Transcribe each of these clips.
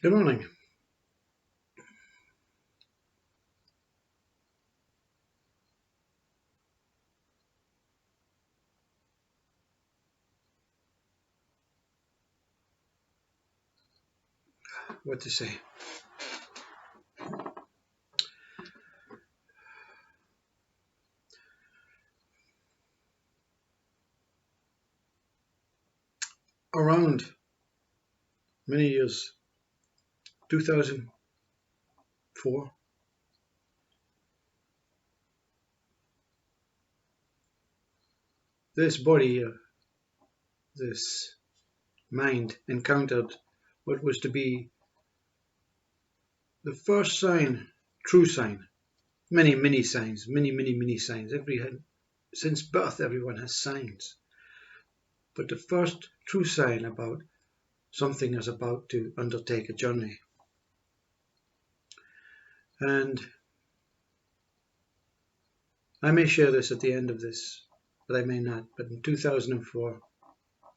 Good morning. What to say? Around many years, 2004, this body, this mind, encountered what was to be the first sign, true sign. Many signs, many signs. Since birth, everyone has signs. But the first true sign about something is about to undertake a journey. And I may share this at the end of this, but I may not. But in 2004,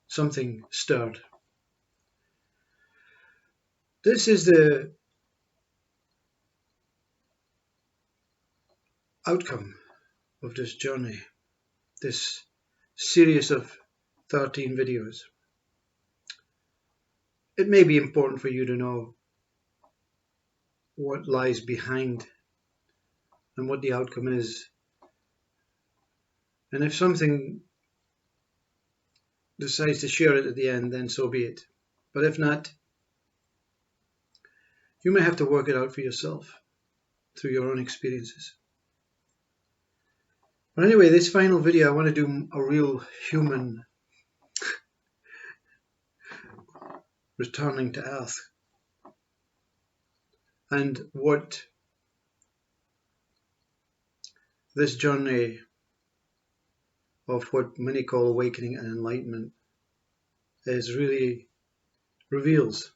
something stirred. This is the outcome of this journey, this series of 13 videos. It may be important for you to know what lies behind and what the outcome is. And if something decides to share it at the end, then so be it. But if not, you may have to work it out for yourself through your own experiences. But anyway, this final video, I want to do a real human returning to Earth. And what this journey of what many call awakening and enlightenment is really reveals.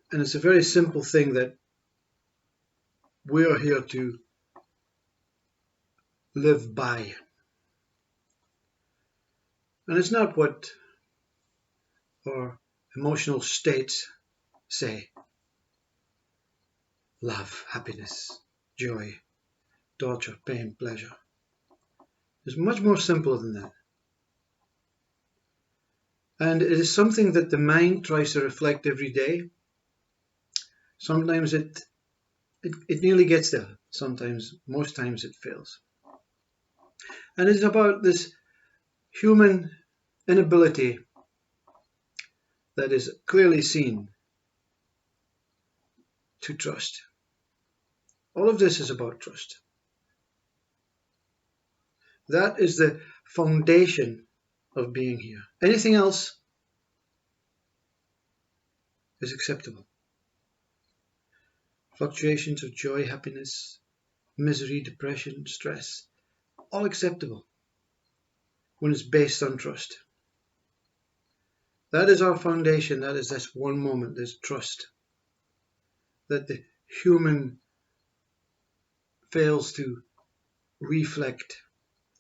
And it's a very simple thing that we are here to live by. And it's not what our emotional states say. Love, happiness, joy, torture, pain, pleasure. It's much more simple than that. And it is something that the mind tries to reflect every day. Sometimes it nearly gets there. Sometimes, most times it fails. And it's about this human inability that is clearly seen to trust. All of this is about trust. That is the foundation of being here. Anything else is acceptable. Fluctuations of joy, happiness, misery, depression, stress, all acceptable when it's based on trust. That is our foundation. That is this one moment, this trust that the human fails to reflect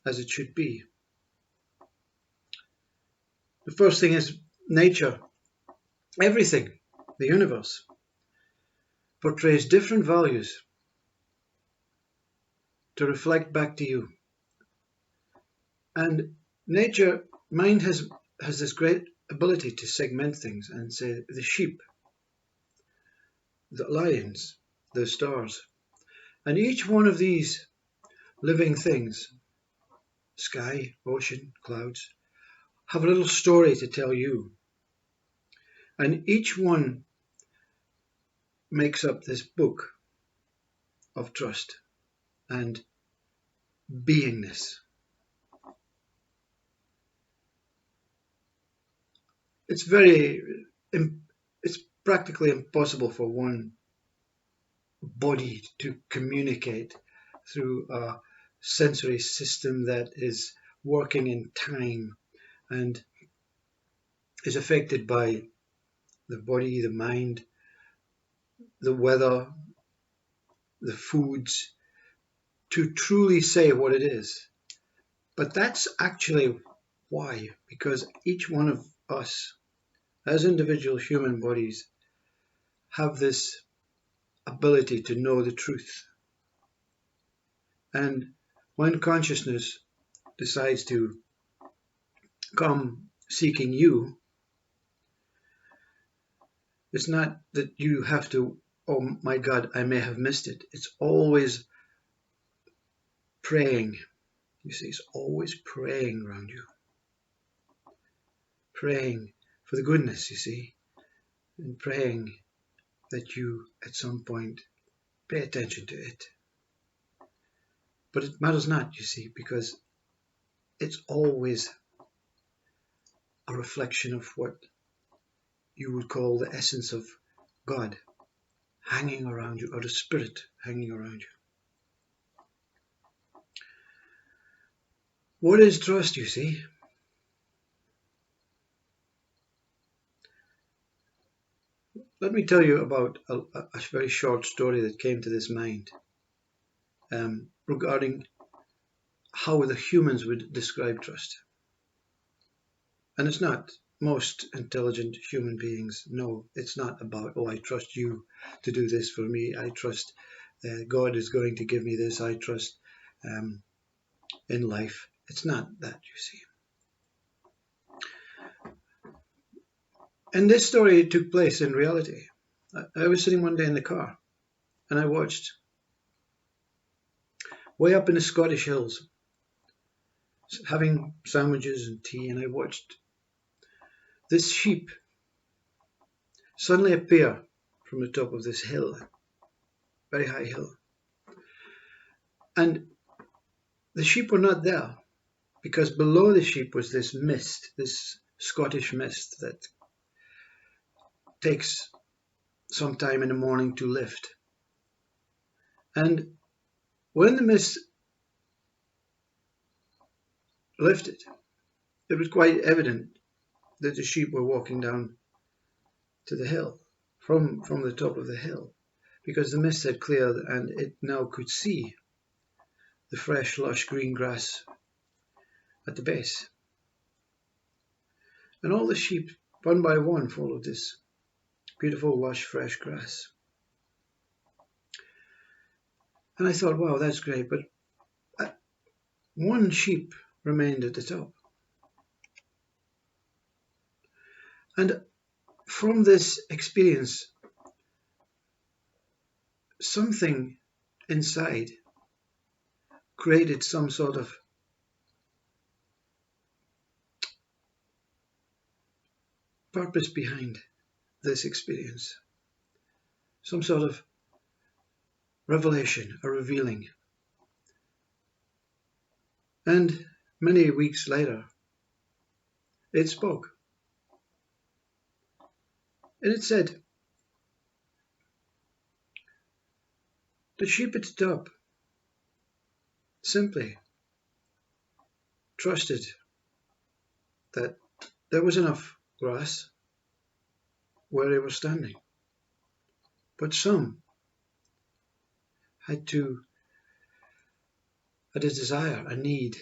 as it should be. The first thing is nature. Everything, the universe, portrays different values to reflect back to you. And nature, mind has this great ability to segment things and say the sheep, the lions, the stars. And each one of these living things, sky, ocean, clouds, have a little story to tell you. And each one makes up this book of trust and beingness. It's practically impossible for one body to communicate through a sensory system that is working in time and is affected by the body, the mind, the weather, the foods, to truly say what it is. But that's actually why, because each one of us as individual human bodies have this ability to know the truth. And when consciousness decides to come seeking you, it's not that you have to, oh my God, I may have missed it. It's always praying. You see, it's always praying around you. Praying for the goodness, you see, and praying that you at some point pay attention to it. But it matters not, you see, because it's always a reflection of what you would call the essence of God hanging around you, or the Spirit hanging around you. What is trust, you see? Let me tell you about a very short story that came to this mind regarding how the humans would describe trust. And it's not most intelligent human beings. No, it's not about, oh, I trust you to do this for me. I trust God is going to give me this. I trust in life. It's not that, you see. And this story took place in reality. I was sitting one day in the car and I watched way up in the Scottish hills, having sandwiches and tea, and I watched this sheep suddenly appear from the top of this hill, very high hill. And the sheep were not there, because below the sheep was this mist, this Scottish mist that takes some time in the morning to lift. And when the mist lifted, it was quite evident that the sheep were walking down to the hill, from the top of the hill, because the mist had cleared and it now could see the fresh, lush green grass at the base. And all the sheep, one by one, followed this beautiful, lush, fresh grass. And I thought, wow, that's great, but one sheep remained at the top. And from this experience, something inside created some sort of purpose behind this experience, some sort of revelation, a revealing. And many weeks later, it spoke. And it said, the sheep at the top simply trusted that there was enough grass where they were standing. But some had a desire, a need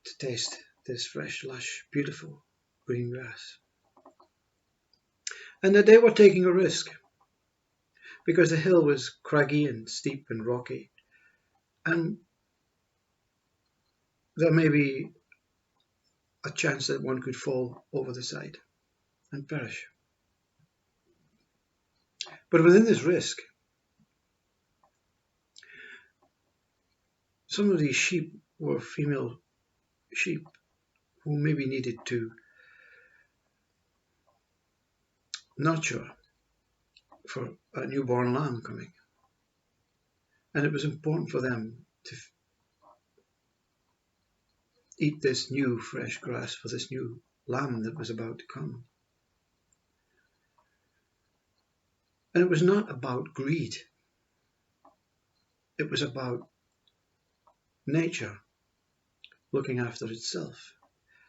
to taste this fresh, lush, beautiful green grass. And that they were taking a risk, because the hill was craggy and steep and rocky, and there may be a chance that one could fall over the side and perish. But within this risk, some of these sheep were female sheep who maybe needed to nurture for a newborn lamb coming. And it was important for them to eat this new fresh grass for this new lamb that was about to come. And it was not about greed. It was about nature looking after itself,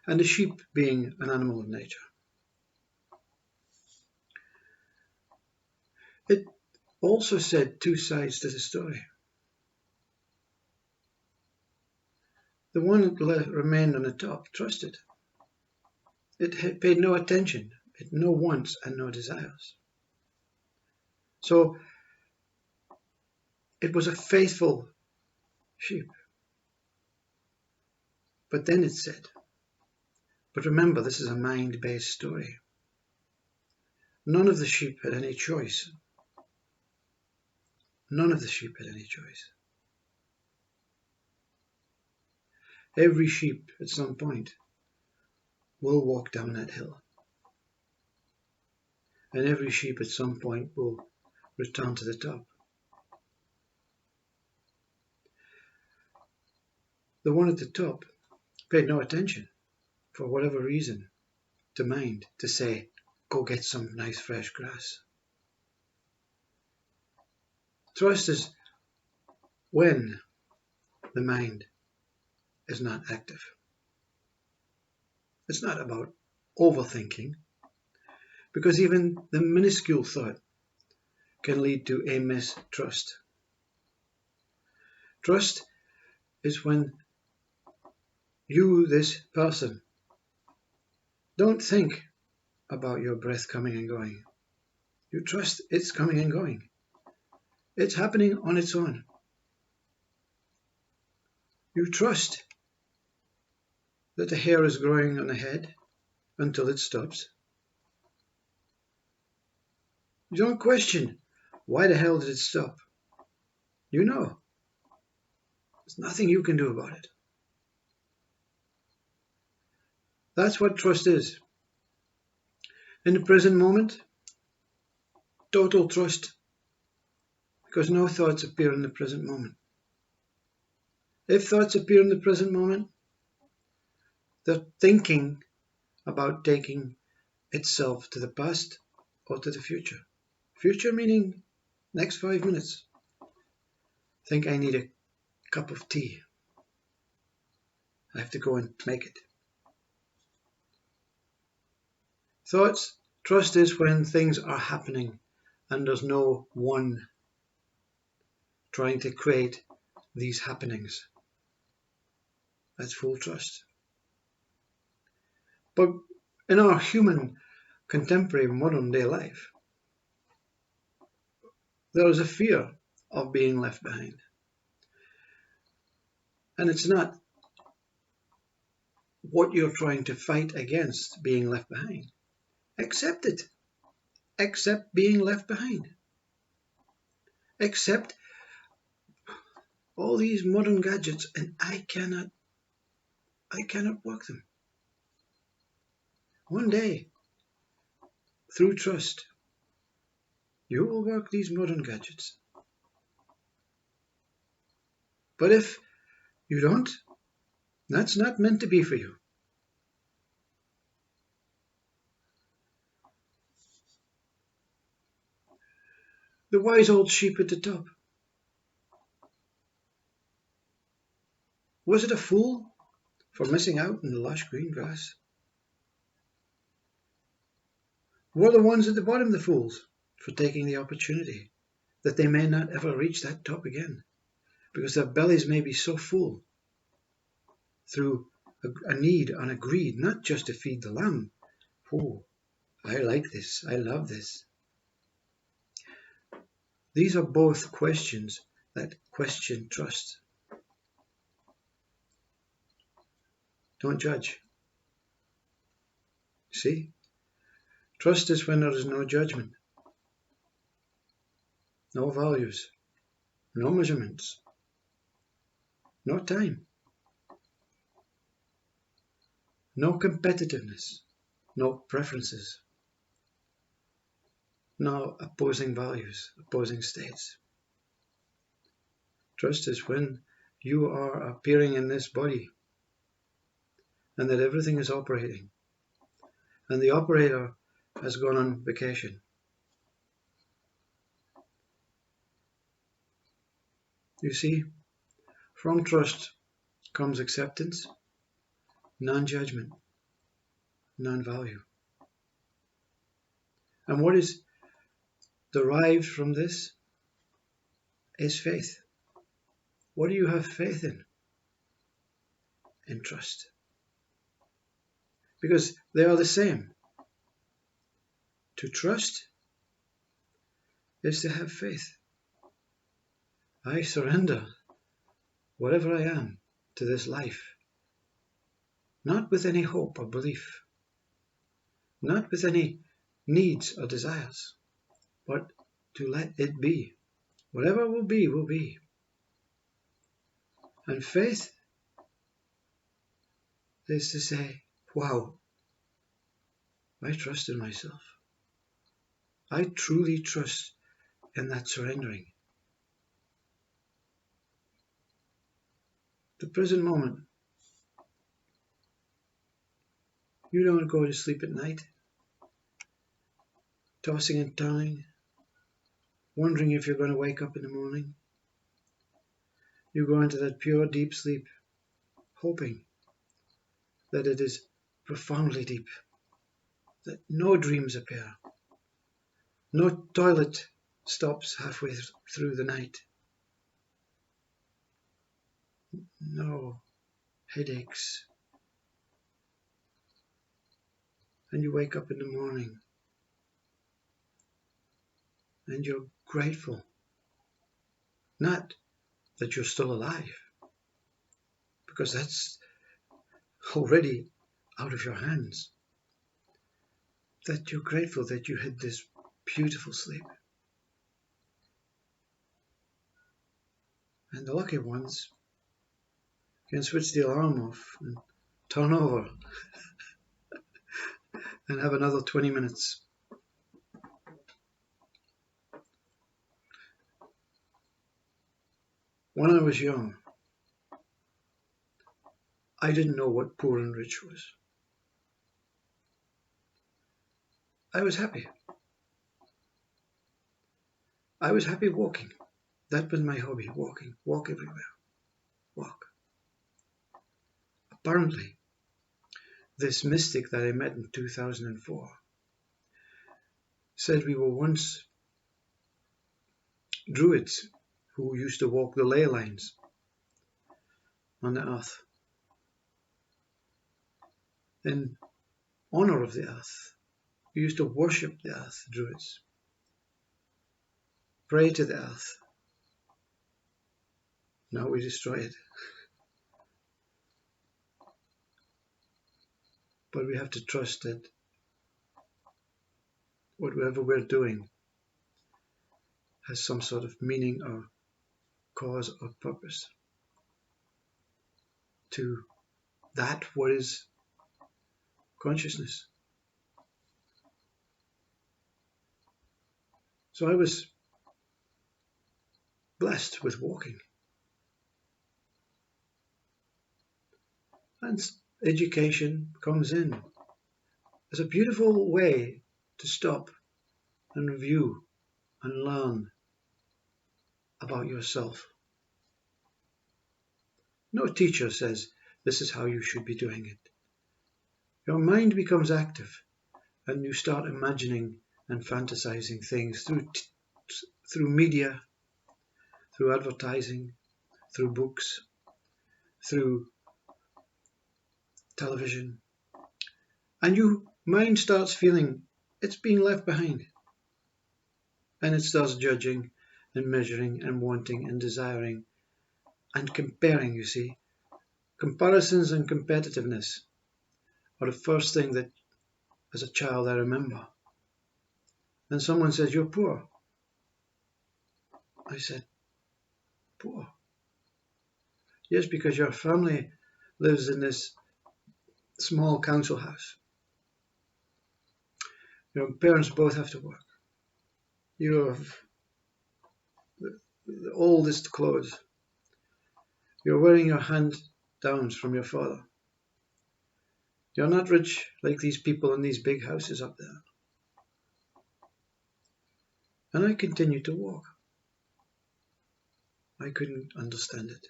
and the sheep being an animal of nature. It also said two sides to the story. The one that remained on the top trusted. It paid no attention. It had no wants and no desires. So it was a faithful sheep. But then it said, but remember, this is a mind-based story. None of the sheep had any choice. None of the sheep had any choice. Every sheep at some point will walk down that hill. And every sheep at some point will return to the top. The one at the top paid no attention, for whatever reason, to mind, to say, go get some nice fresh grass. Trust is when the mind is not active. It's not about overthinking, because even the minuscule thought can lead to a mistrust. Trust is when you, this person, don't think about your breath coming and going. You trust it's coming and going. It's happening on its own. You trust that the hair is growing on the head until it stops. You don't question, why the hell did it stop? You know. There's nothing you can do about it. That's what trust is. In the present moment, total trust, because no thoughts appear in the present moment. If thoughts appear in the present moment, they're thinking about taking itself to the past or to the future. Future meaning next 5 minutes. Think I need a cup of tea. I have to go and make it. Thoughts, trust is when things are happening and there's no one trying to create these happenings. That's full trust. But in our human, contemporary, modern day life, there is a fear of being left behind. And it's not what you're trying to fight against, being left behind. Accept it. Accept being left behind. Accept all these modern gadgets, and I cannot work them. One day, through trust, you will work these modern gadgets. But if you don't, that's not meant to be for you. The wise old sheep at the top. Was it a fool for missing out on the lush green grass? Were the ones at the bottom the fools for taking the opportunity that they may not ever reach that top again, because their bellies may be so full through a need and a greed, not just to feed the lamb. Oh, I like this, I love this. These are both questions that question trust. Don't judge. See? Trust is when there is no judgment, no values, no measurements, no time, no competitiveness, no preferences, no opposing values, opposing states. Trust is when you are appearing in this body and that everything is operating and the operator has gone on vacation. You see, from trust comes acceptance, non-judgment, non-value. And what is derived from this is faith. What do you have faith in? In trust. Because they are the same. To trust is to have faith. I surrender whatever I am to this life, not with any hope or belief, not with any needs or desires, but to let it be. Whatever will be, will be. And faith is to say, wow, I trust in myself. I truly trust in that surrendering. The present moment. You don't go to sleep at night, tossing and turning, wondering if you're going to wake up in the morning. You go into that pure, deep sleep, hoping that it is profoundly deep, that no dreams appear, no toilet stops halfway through the night, no headaches. And you wake up in the morning and you're grateful, not that you're still alive, because that's already out of your hands, that you're grateful that you had this beautiful sleep. And the lucky ones can switch the alarm off and turn over and have another 20 minutes. When I was young, I didn't know what poor and rich was. I was happy. I was happy walking. That was my hobby, walking. Walk everywhere. Walk. Apparently, this mystic that I met in 2004 said we were once druids who used to walk the ley lines on the earth in honor of the earth. We used to worship the earth, druids, pray to the earth. Now we destroy it. But we have to trust that whatever we're doing has some sort of meaning or cause or purpose to that what is consciousness. So I was blessed with walking. And education comes in as a beautiful way to stop and review and learn about yourself. No teacher says this is how you should be doing it. Your mind becomes active and you start imagining and fantasizing things through media, through advertising, through books, through television. And your mind starts feeling it's being left behind. And it starts judging and measuring and wanting and desiring and comparing, you see. Comparisons and competitiveness are the first thing that, as a child, I remember. Then someone says, "You're poor." I said, "Poor?" "Yes, because your family lives in this small council house. Your parents both have to work. You have the oldest clothes. You're wearing your hand-downs from your father. You're not rich like these people in these big houses up there." And I continued to walk. I couldn't understand it.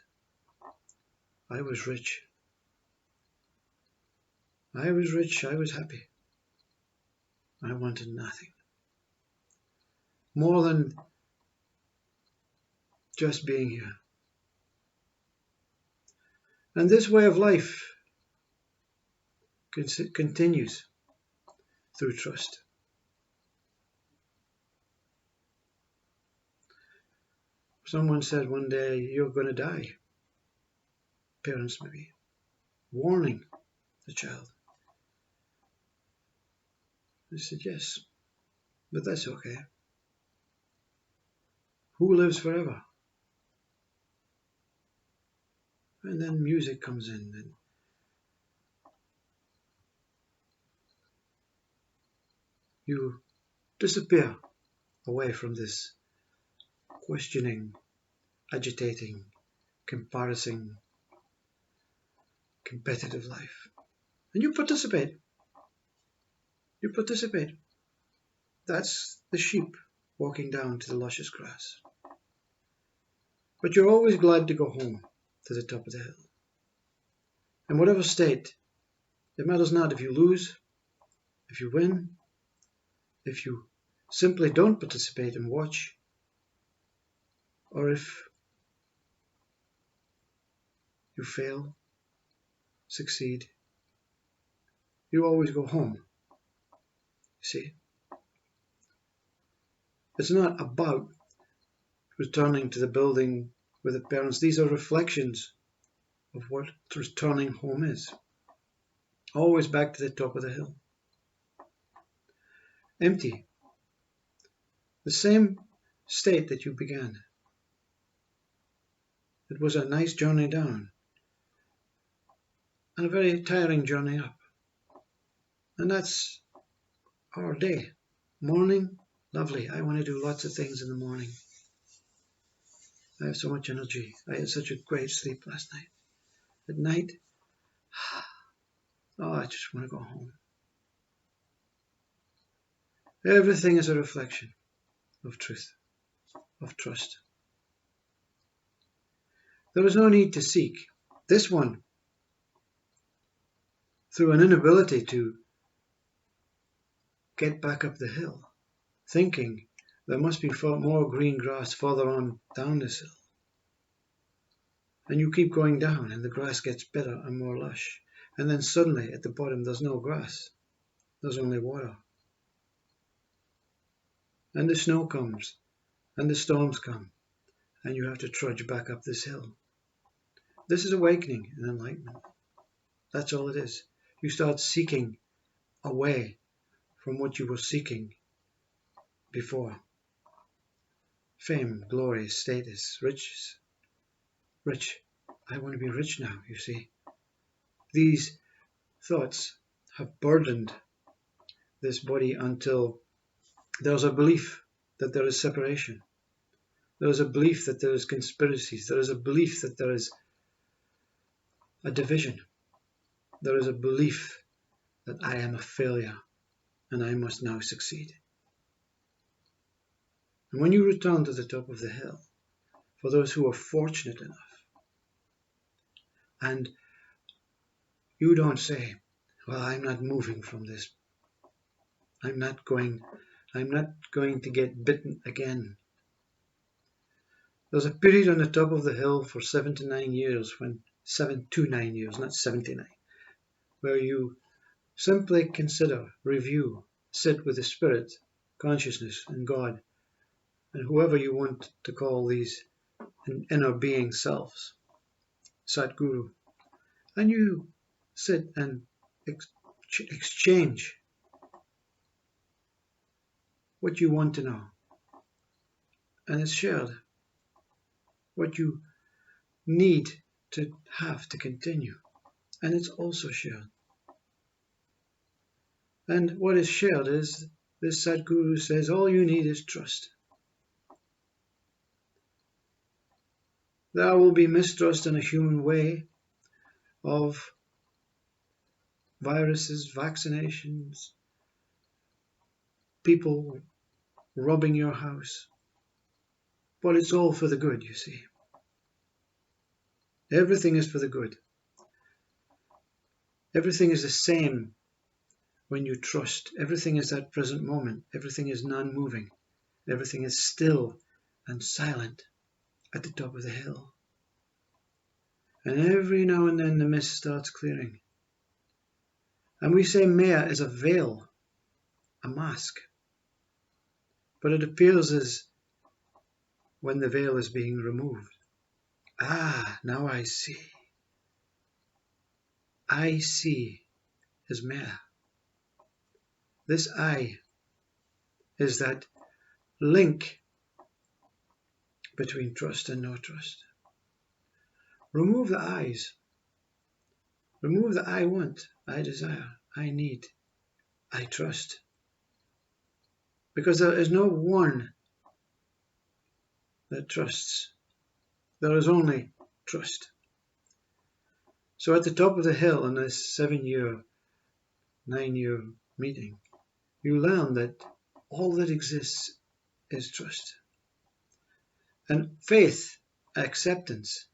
I was rich. I was rich. I was happy. I wanted nothing more than just being here. And this way of life continues through trust. Someone said one day, "You're going to die." Parents maybe warning the child. I said, "Yes, but that's okay. Who lives forever?" And then music comes in, and you disappear away from this questioning, agitating, comparison, competitive life. And you participate. You participate. That's the sheep walking down to the luscious grass. But you're always glad to go home to the top of the hill. In whatever state, it matters not if you lose, if you win, if you simply don't participate and watch, or if you fail, succeed, you always go home. See? It's not about returning to the building with the parents. These are reflections of what returning home is. Always back to the top of the hill. Empty. The same state that you began. It was a nice journey down and a very tiring journey up. And that's our day. Morning, lovely. I want to do lots of things in the morning. I have so much energy. I had such a great sleep last night. At night, oh, I just want to go home. Everything is a reflection of truth, of trust. There is no need to seek. This one, through an inability to get back up the hill, thinking there must be more green grass further on down this hill. And you keep going down and the grass gets better and more lush. And then suddenly at the bottom there's no grass. There's only water. And the snow comes and the storms come and you have to trudge back up this hill. This is awakening and enlightenment. That's all it is. You start seeking away from what you were seeking before. Fame, glory, status, riches. Rich. I want to be rich now, you see. These thoughts have burdened this body until there's a belief that there is separation. There is a belief that there is conspiracies. There is a belief that there is a division. There is a belief that I am a failure and I must now succeed. And when you return to the top of the hill, for those who are fortunate enough, and you don't say, well, I'm not moving from this. I'm not going to get bitten again. There's a period on the top of the hill for 7 to 9 years, 7 to 9 years, not 79, where you simply consider, review, sit with the Spirit, consciousness, and God, and whoever you want to call these inner being selves, Satguru, and you sit and exchange what you want to know, and it's shared. What you need to have to continue, and it's also shared. And what is shared is, this Sadhguru says, all you need is trust. There will be mistrust in a human way of viruses, vaccinations, people robbing your house. But it's all for the good, you see. Everything is for the good. Everything is the same when you trust. Everything is that present moment. Everything is non-moving. Everything is still and silent at the top of the hill. And every now and then the mist starts clearing. And we say Maya is a veil, a mask. But it appears as when the veil is being removed. Ah, now I see. I see is meta. This I is that link between trust and no trust. Remove the I's. Remove the I want, I desire, I need, I trust. Because there is no one that trusts. There is only trust. So at the top of the hill in this 7-year, 9-year meeting, you learn that all that exists is trust. And faith, acceptance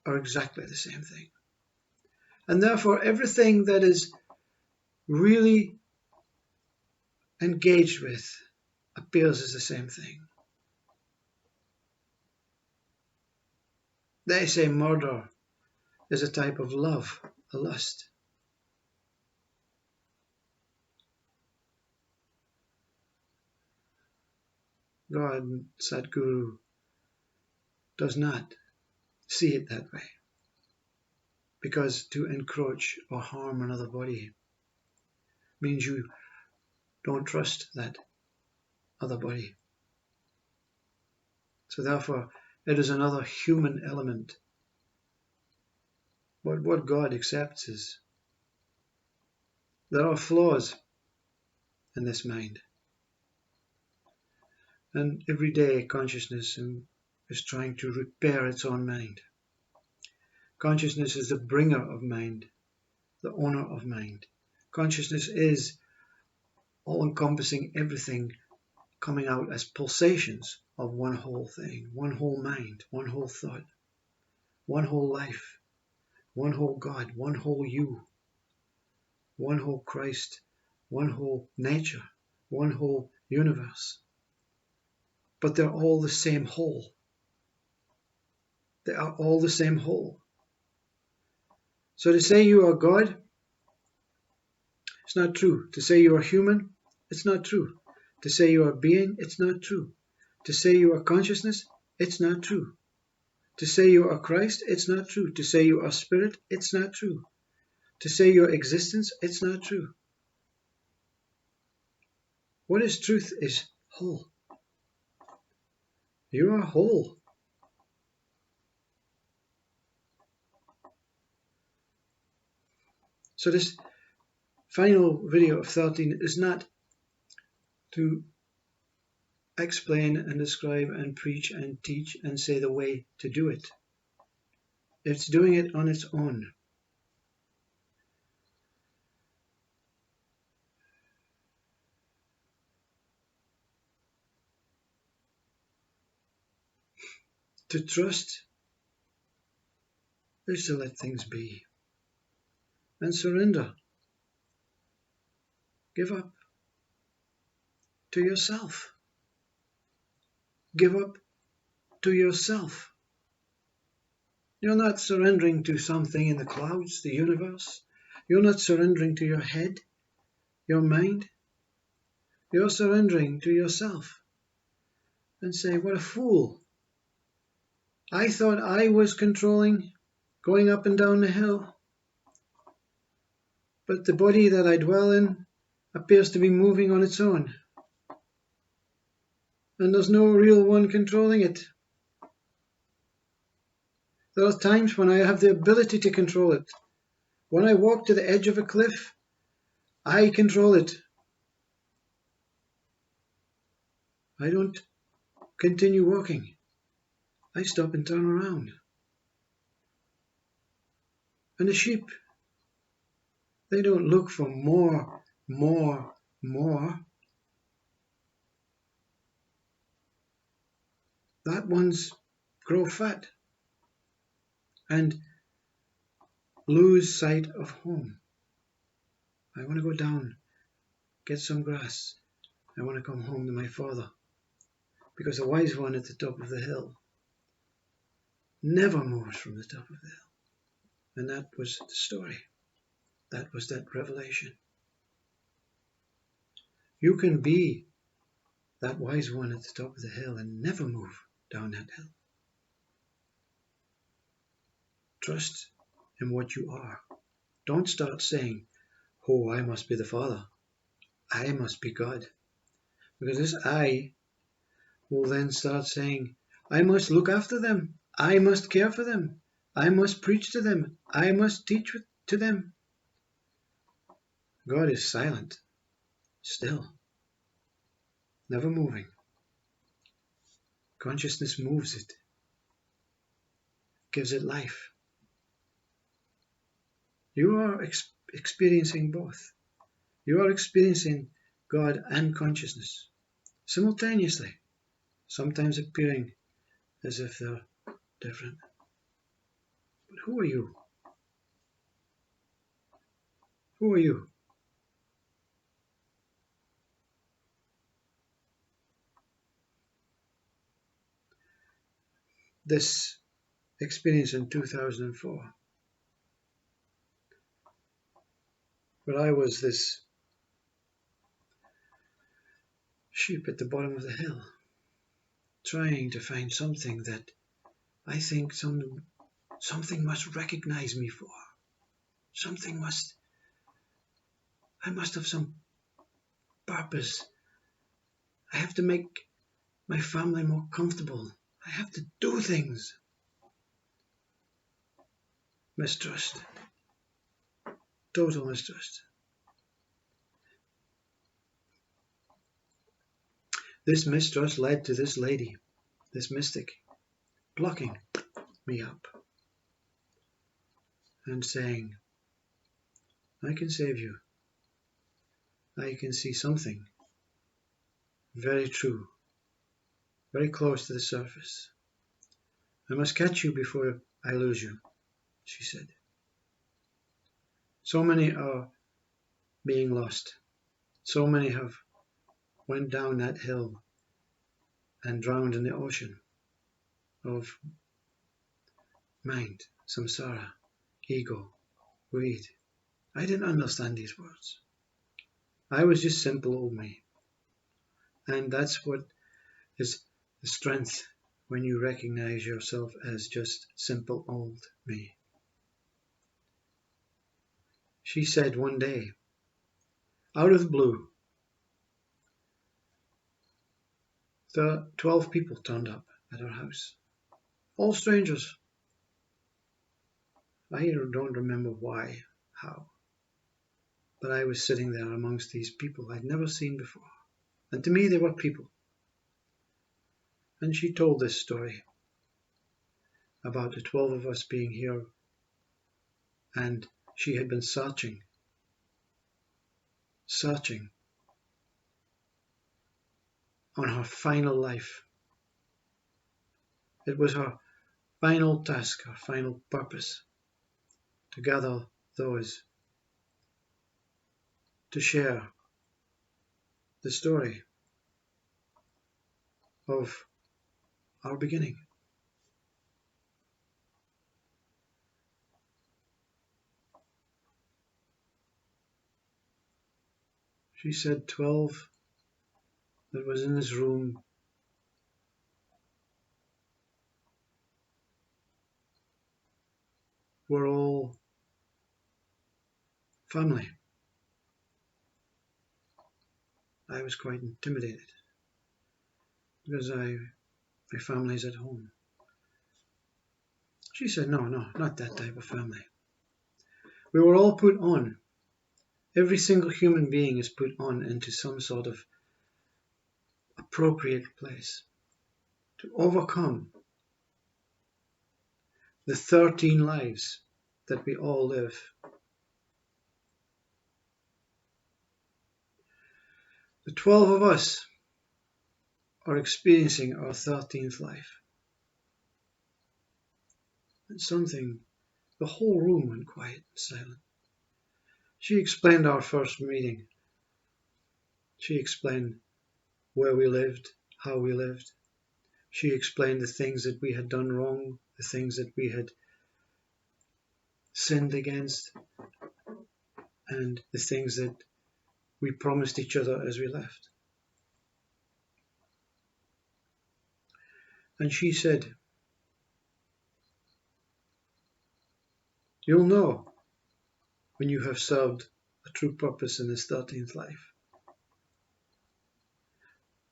are exactly the same thing. And therefore everything that is really engaged with appears as the same thing. They say murder is a type of love, a lust. God, Sadhguru, does not see it that way. Because to encroach or harm another body means you don't trust that other body. So therefore, it is another human element. But what God accepts is there are flaws in this mind. And every day consciousness is trying to repair its own mind. Consciousness is the bringer of mind, the owner of mind. Consciousness is all-encompassing everything coming out as pulsations of one whole thing, one whole mind, one whole thought, one whole life, one whole God, one whole you, one whole Christ, one whole nature, one whole universe. But they're all the same whole. They are all the same whole. So to say you are God, it's not true. To say you are human, it's not true. To say you are being, it's not true. To say you are consciousness, it's not true. To say you are Christ, it's not true. To say you are spirit, it's not true. To say your existence, it's not true. What is truth is whole. You are whole. So this final video of 13 is not to explain and describe and preach and teach and say the way to do it. It's doing it on its own. To trust is to let things be and surrender. Give up to yourself. Give up to yourself. You're not surrendering to something in the clouds, the universe. You're not surrendering to your head, your mind. You're surrendering to yourself. And say, what a fool. I thought I was controlling going up and down the hill. But the body that I dwell in appears to be moving on its own. And there's no real one controlling it. There are times when I have the ability to control it. When I walk to the edge of a cliff, I control it. I don't continue walking. I stop and turn around. And the sheep, they don't look for more. That ones grow fat and lose sight of home. I want to go down, get some grass. I want to come home to my father. Because the wise one at the top of the hill never moves from the top of the hill. And that was the story. That was that revelation. You can be that wise one at the top of the hill and never move. down that hill. Trust in what you are. Don't start saying, oh, I must be the Father. I must be God. Because this I will then start saying, I must look after them. I must care for them. I must preach to them. I must teach to them. God is silent, still, never moving. Consciousness moves it, gives it life. You are experiencing both. You are experiencing God and consciousness simultaneously, sometimes appearing as if they're different. But who are you? Who are you? This experience in 2004, where I was this sheep at the bottom of the hill, trying to find something that I think something must recognize me for. I must have some purpose. I have to make my family more comfortable. I have to do things. Mistrust. Total mistrust. This mistrust led to this lady, this mystic, plucking me up and saying, I can save you. I can see something very true, very close to the surface. I must catch you before I lose you, she said. So many are being lost. So many have went down that hill and drowned in the ocean of mind, samsara, ego, greed. I didn't understand these words. I was just simple old me. And that's what is the strength when you recognize yourself as just simple old me. She said one day, out of the blue, 12 people turned up at her house. All strangers. I don't remember why, how. But I was sitting there amongst these people I'd never seen before. And to me, they were people. And she told this story about the 12 of us being here, and she had been searching on her final life. It was her final task, her final purpose, to gather those, to share the story of our beginning. She said 12 that was in this room were all family. I was quite intimidated because my family's at home. She said, no, not that type of family. We were all put on. Every single human being is put on into some sort of appropriate place to overcome the 13 lives that we all live. The 12 of us are experiencing our 13th life. And the whole room went quiet and silent. She explained our first meeting. She explained where we lived, how we lived. She explained the things that we had done wrong, the things that we had sinned against, and the things that we promised each other as we left. And she said, "You'll know when you have served a true purpose in this 13th life.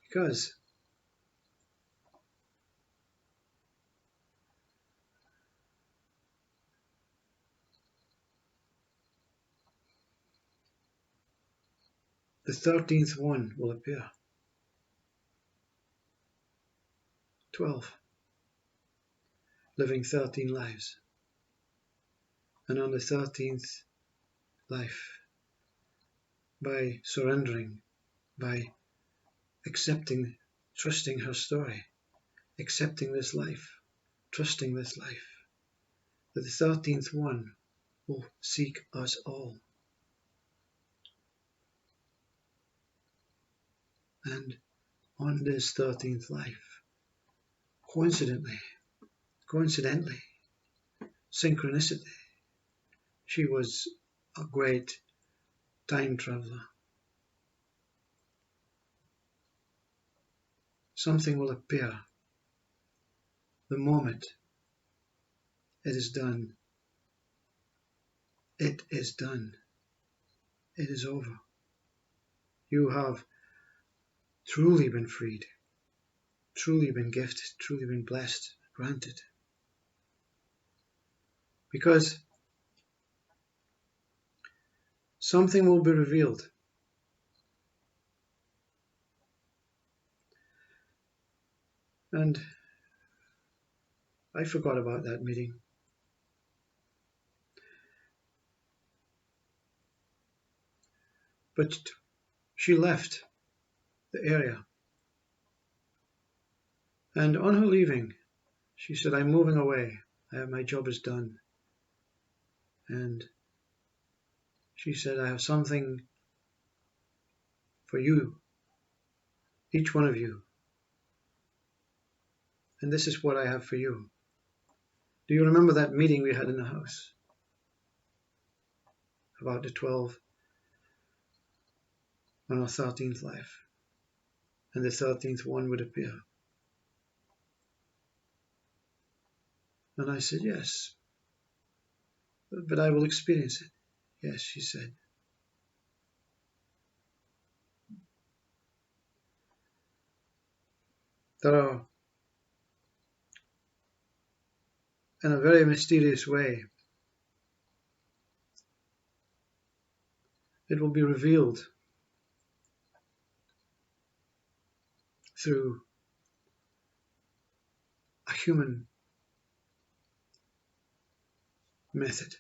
Because the 13th one will appear. 12. Living 13 lives. And on the 13th life, by surrendering, by accepting, trusting her story, accepting this life, trusting this life, that the 13th one will seek us all. And on this 13th life, coincidentally, synchronicity, she was a great time traveler. Something will appear the moment it is done. It is done. It is over. You have truly been freed, truly been gifted, truly been blessed, granted. Because something will be revealed. And I forgot about that meeting. But she left the area. And on her leaving, she said, "I'm moving away. My job is done." And she said, "I have something for you, each one of you. And this is what I have for you." Do you remember that meeting we had in the house? About the 12 on our 13th life. And the 13th one would appear. And I said, "Yes, but I will experience it." "Yes," she said. There are, in a very mysterious way, it will be revealed through a human method.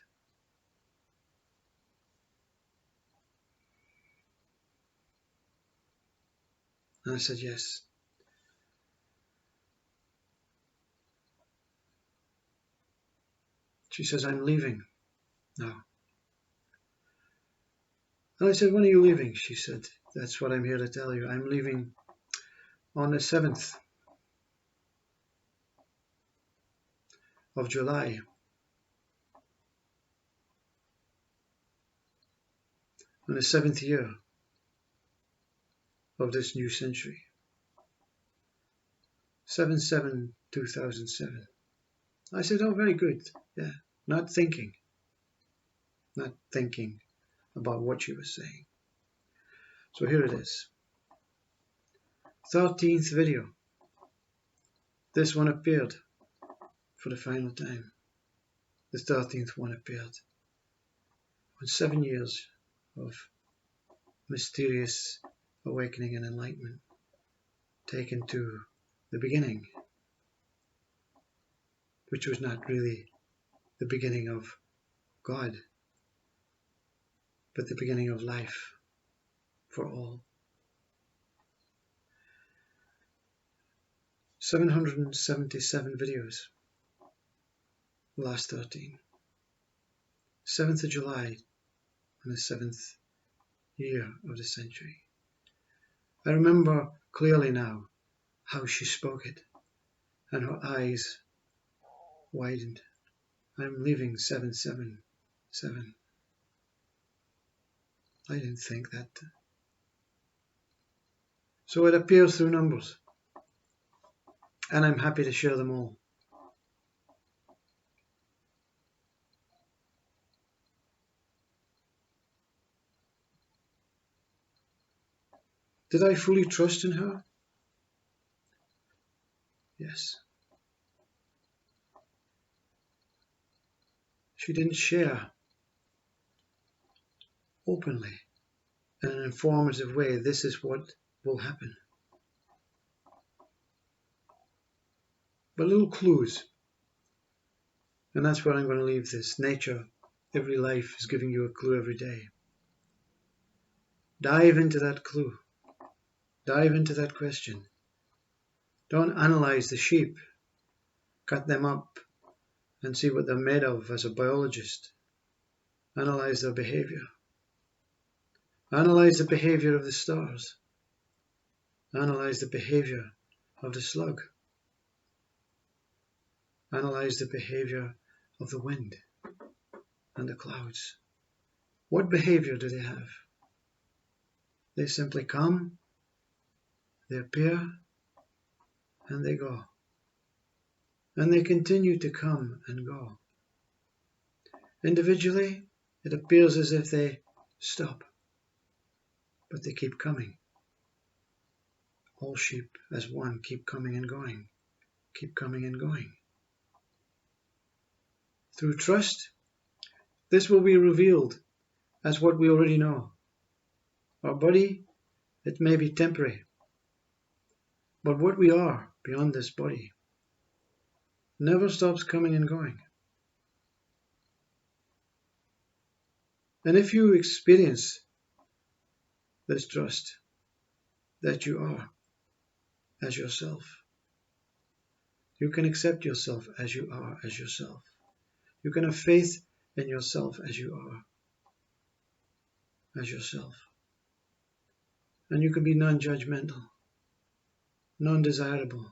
And I said, "Yes." She says, "I'm leaving now." And I said, "When are you leaving?" She said, "That's what I'm here to tell you. I'm leaving on the 7th of July. On the 7th year of this new century. 7/7/2007. I said, "Oh, very good." Yeah, not thinking about what she was saying. So here it is. 13th video. This one appeared for the final time. The 13th one appeared on 7 years of mysterious awakening and enlightenment, taken to the beginning, which was not really the beginning of God, but the beginning of life for all. 777 videos, the last 13. 7th of July, on the 7th year of the century. I remember clearly now how she spoke it, and her eyes widened. "I'm leaving 7/7/7. I didn't think that. So it appears through numbers. and I'm happy to share them all. Did I fully trust in her? Yes. She didn't share openly in an informative way, this is what will happen. But little clues. And that's where I'm going to leave this. Nature, every life is giving you a clue every day. Dive into that clue. Dive into that question. Don't analyze the sheep. Cut them up and see what they're made of as a biologist. Analyze their behavior. Analyze the behavior of the stars. Analyze the behavior of the slug. Analyze the behavior of the wind and the clouds. What behavior do they have? They simply come, they appear, and they go. And they continue to come and go. Individually, it appears as if they stop, but they keep coming. All sheep as one keep coming and going, keep coming and going. Through trust, this will be revealed as what we already know. Our body, it may be temporary, but what we are beyond this body never stops coming and going. And if you experience this trust that you are as yourself, you can accept yourself as you are as yourself. You can have faith in yourself as you are as yourself. And you can be non-judgmental, non-desirable,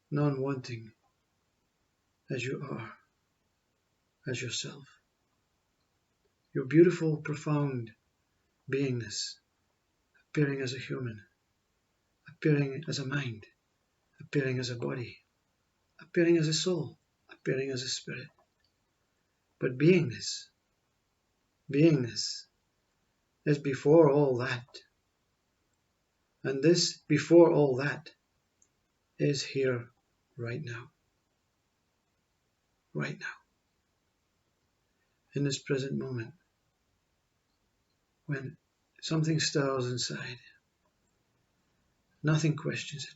non-wanting as you are as yourself. Your beautiful, profound beingness, appearing as a human, appearing as a mind, appearing as a body, appearing as a soul, appearing as a spirit. But beingness is before all that. And this before all that is here right now. Right now. In this present moment. When something stirs inside, nothing questions it.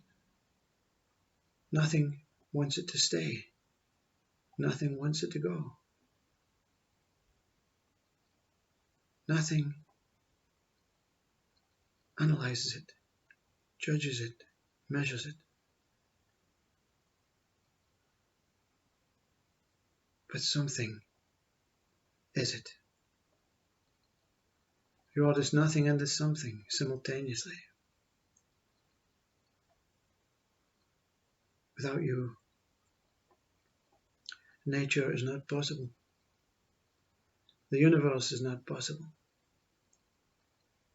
Nothing wants it to stay. Nothing wants it to go. Nothing analyzes it, judges it, measures it. But something is it. You are this nothing and this something simultaneously. Without you, nature is not possible. The universe is not possible.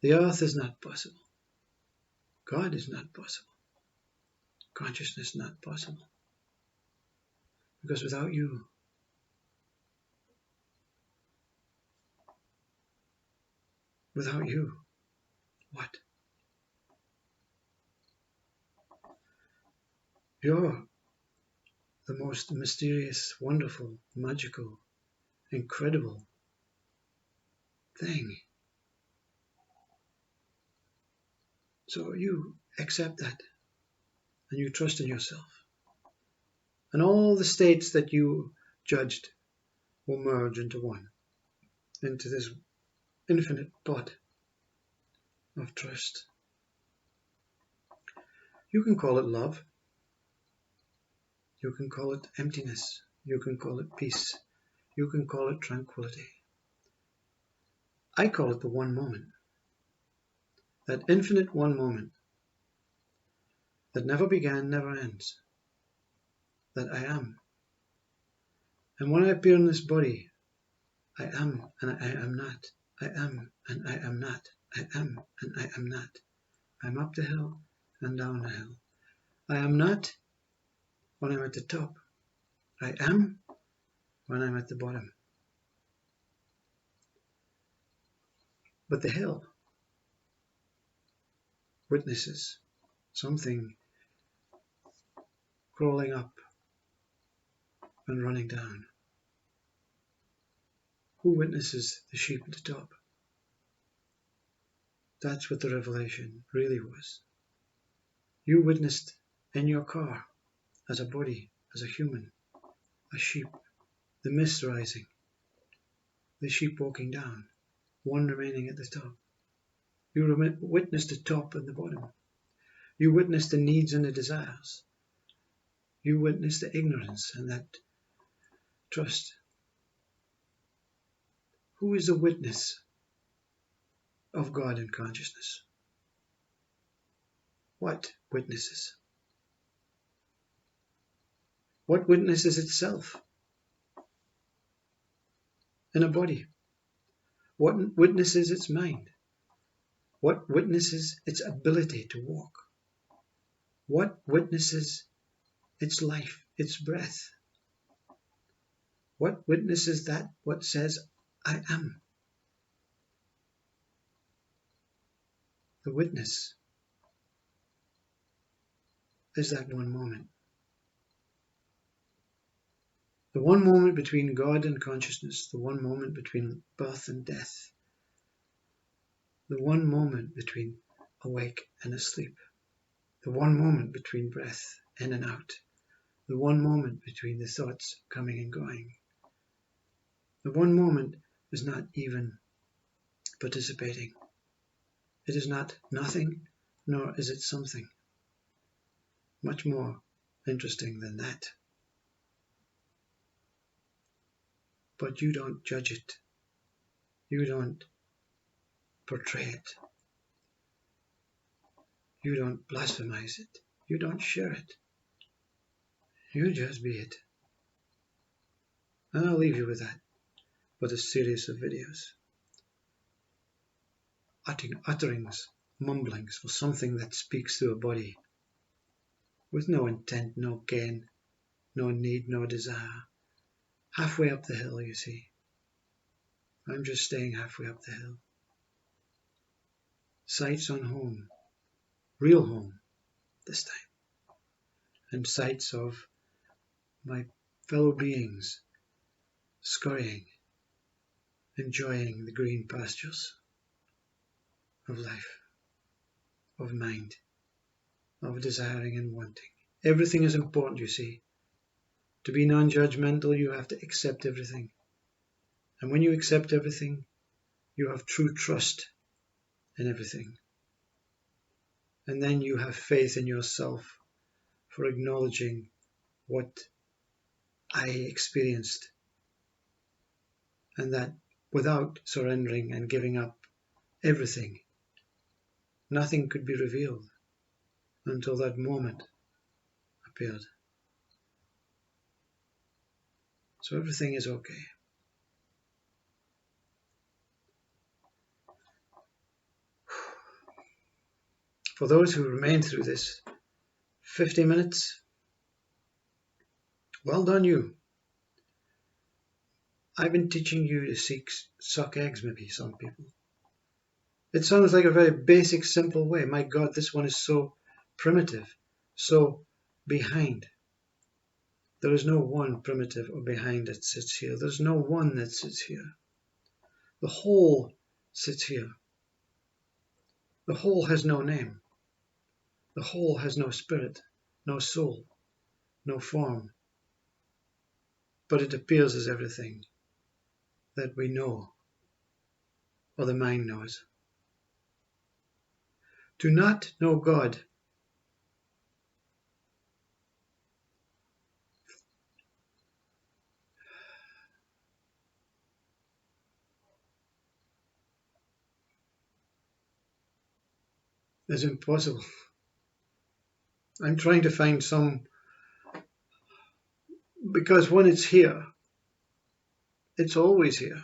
The earth is not possible. God is not possible. Consciousness is not possible. Because without you, what? You're the most mysterious, wonderful, magical, incredible thing. So you accept that and you trust in yourself. And all the states that you judged will merge into one, into this infinite pot of trust. You can call it love. You can call it emptiness. You can call it peace. You can call it tranquility. I call it the one moment. That infinite one moment that never began, never ends. That I am. And when I appear in this body, I am and I am not. I am and I am not. I am and I am not. I'm up the hill and down the hill. I am not when I'm at the top. I am when I'm at the bottom. But the hill witnesses something crawling up and running down. Who witnesses the sheep at the top? That's what the revelation really was. You witnessed in your car, as a body, as a human, a sheep, the mist rising, the sheep walking down, one remaining at the top. You witnessed the top and the bottom. You witnessed the needs and the desires. You witnessed the ignorance and that trust. Who is the witness of God in consciousness? What witnesses? What witnesses itself in a body? What witnesses its mind? What witnesses its ability to walk? What witnesses its life, its breath? What witnesses that what says, I am? The witness is that one moment. The one moment between God and consciousness, the one moment between birth and death, the one moment between awake and asleep, the one moment between breath in and out, the one moment between the thoughts coming and going. The one moment is not even participating. It is not nothing, nor is it something. Much more interesting than that. But you don't judge it. You don't portray it. You don't blasphemize it. You don't share it. You just be it. And I'll leave you with that, with a series of videos. Utterings, mumblings, or something that speaks through a body, with no intent, no gain, no need, no desire. Halfway up the hill, you see. I'm just staying halfway up the hill. Sights on home, real home this time, and sights of my fellow beings scurrying, enjoying the green pastures of life, of mind, of desiring and wanting. Everything is important, you see. To be non-judgmental, you have to accept everything. And when you accept everything, you have true trust in everything. And then you have faith in yourself for acknowledging what I experienced. And that without surrendering and giving up everything, nothing could be revealed until that moment appeared. So everything is okay. For those who remain through this 50 minutes, well done you. I've been teaching you to suck eggs, maybe, some people. It sounds like a very basic, simple way. My God, this one is so primitive, so behind. There is no one primitive or behind that sits here. There's no one that sits here. The whole sits here. The whole has no name. The whole has no spirit, no soul, no form. But it appears as everything that we know, or the mind knows. To not know God is impossible. I'm trying to find some, because when it's here, it's always here.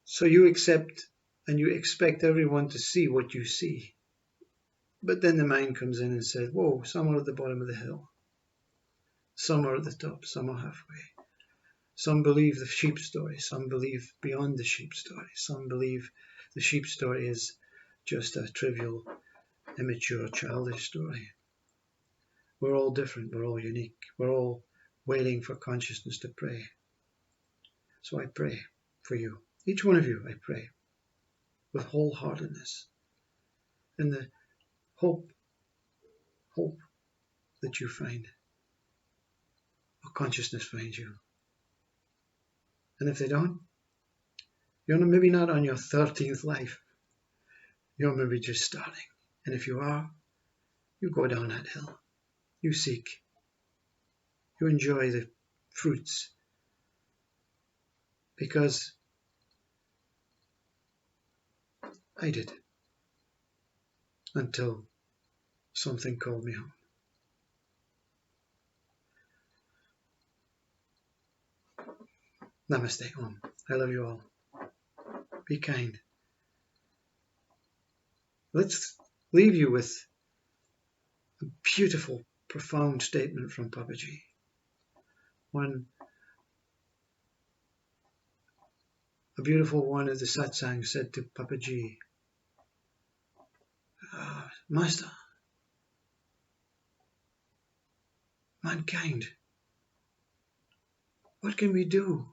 So you accept and you expect everyone to see what you see. But then the mind comes in and says, whoa, somewhere at the bottom of the hill, Some are at the top, some are halfway. Some believe the sheep story, some believe beyond the sheep story. Some believe the sheep story is just a trivial, immature, childish story. We're all different, we're all unique, we're all waiting for consciousness to pray. So I pray for you, each one of you, I pray with wholeheartedness, in the hope that you find, or consciousness finds you. And if they don't, you're maybe not on your 13th life, you're maybe just starting. And if you are, you go down that hill, you seek, you enjoy the fruits, because I did, until something called me home. Namaste, Om. I love you all. Be kind. Let's leave you with a beautiful, profound statement from Papaji. A beautiful one of the satsang said to Papaji, Master, mankind, what can we do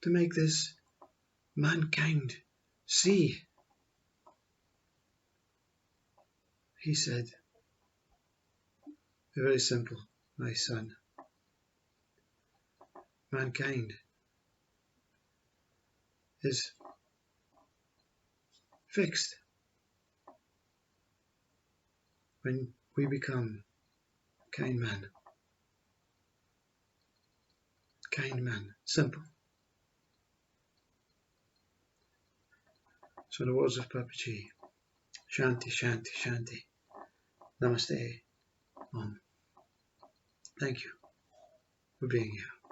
to make this mankind see? He said, very simple, my son. Mankind is fixed when we become kind man. Kind man, simple. So the words of Papaji, Shanti, Shanti, Shanti, Namaste, Om. Thank you for being here.